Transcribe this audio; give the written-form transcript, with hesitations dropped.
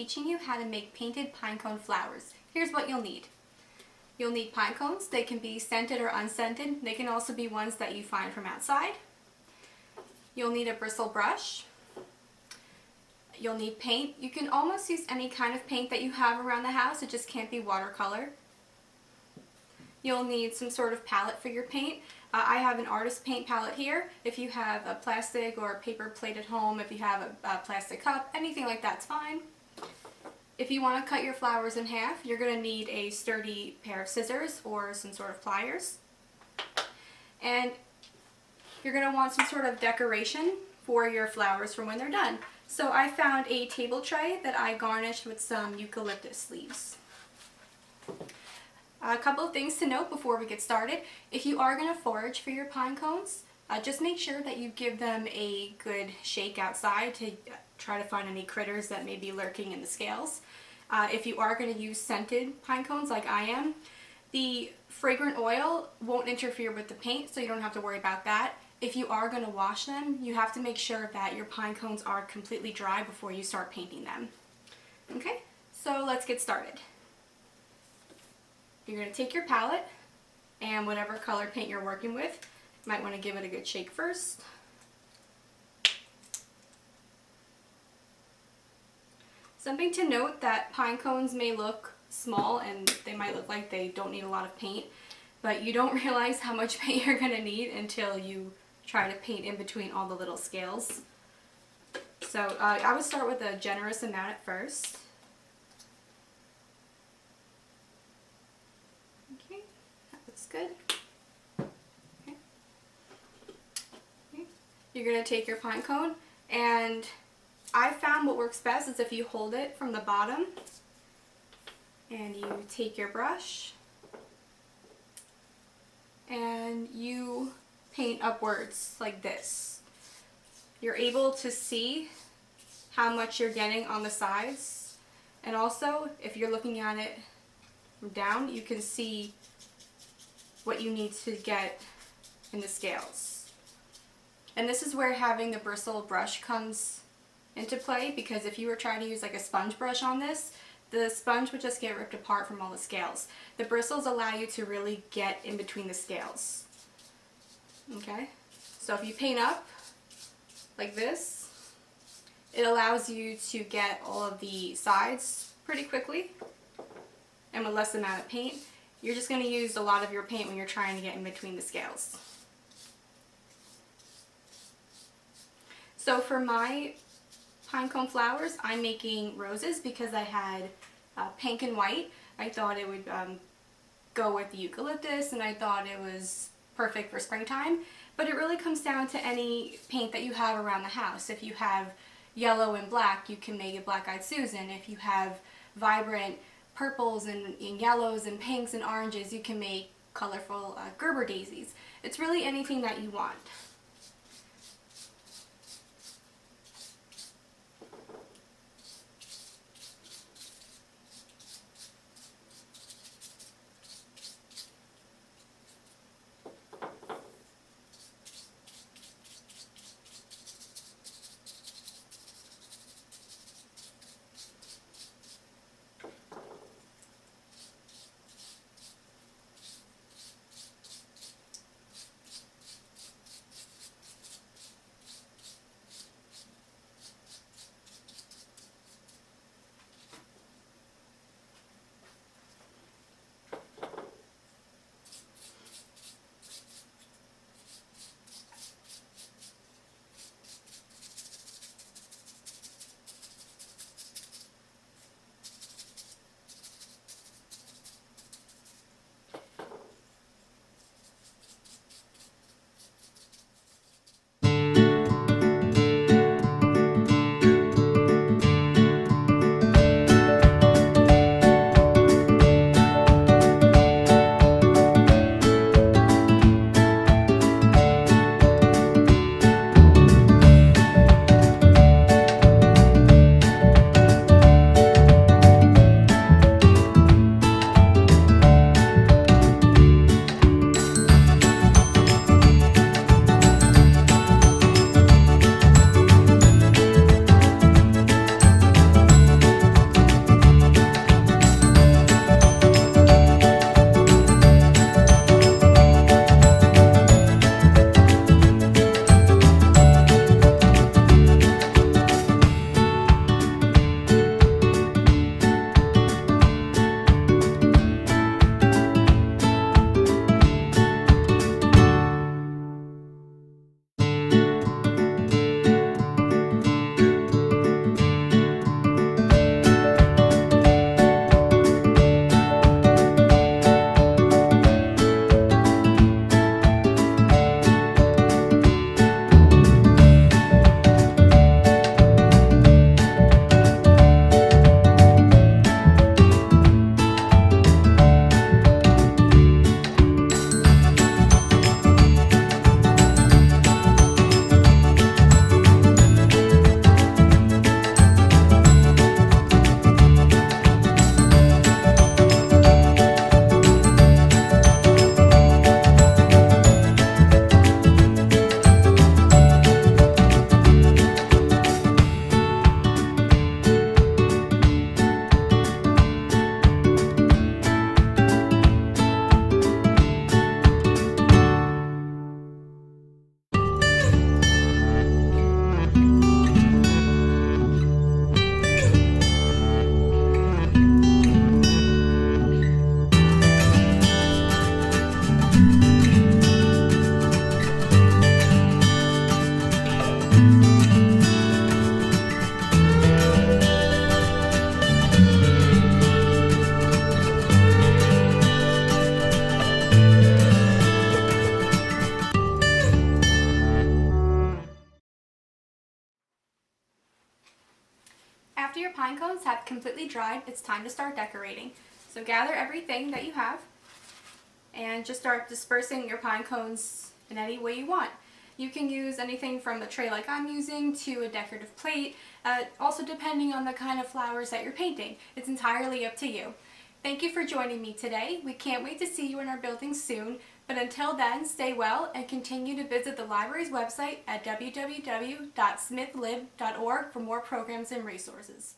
teaching you how to make painted pine cone flowers. Here's what you'll need. You'll need pine cones. They can be scented or unscented. They can also be ones that you find from outside. You'll need a bristle brush. You'll need paint. You can almost use any kind of paint that you have around the house. It just can't be watercolor. You'll need some sort of palette for your paint. I have an artist paint palette here. If you have a plastic or a paper plate at home, if you have a plastic cup, anything like that's fine. If you want to cut your flowers in half, you're going to need a sturdy pair of scissors or some sort of pliers. And you're going to want some sort of decoration for your flowers for when they're done. So I found a table tray that I garnished with some eucalyptus leaves. A couple of things to note before we get started. If you are going to forage for your pine cones, just make sure that you give them a good shake outside to try to find any critters that may be lurking in the scales. If you are going to use scented pine cones like I am, the fragrant oil won't interfere with the paint, so you don't have to worry about that. If you are going to wash them, you have to make sure that your pine cones are completely dry before you start painting them. Okay, so let's get started. You're going to take your palette and whatever color paint you're working with, you might want to give it a good shake first. Something to note that pine cones may look small and they might look like they don't need a lot of paint, but you don't realize how much paint you're going to need until you try to paint in between all the little scales. So I would start with a generous amount at first. Okay, that looks good. Okay. Okay. You're going to take your pine cone, and I found what works best is if you hold it from the bottom and you take your brush and you paint upwards like this. You're able to see how much you're getting on the sides, and also if you're looking at it from down, you can see what you need to get in the scales. And this is where having the bristle brush comes into play, because if you were trying to use like a sponge brush on this, the sponge would just get ripped apart from all the scales. The bristles allow you to really get in between the scales. Okay, so if you paint up like this, it allows you to get all of the sides pretty quickly and with less amount of paint. You're just going to use a lot of your paint when you're trying to get in between the scales. So for my pine cone flowers, I'm making roses because I had pink and white. I thought it would go with the eucalyptus, and I thought it was perfect for springtime, but it really comes down to any paint that you have around the house. If you have yellow and black, you can make it Black-Eyed Susan. If you have vibrant purples and yellows and pinks and oranges, you can make colorful Gerber daisies. It's really anything that you want. pine cones have completely dried, it's time to start decorating. So gather everything that you have and just start dispersing your pine cones in any way you want. You can use anything from a tray like I'm using to a decorative plate, also depending on the kind of flowers that you're painting. It's entirely up to you. Thank you for joining me today. We can't wait to see you in our building soon, but until then, stay well and continue to visit the library's website at www.smithlib.org for more programs and resources.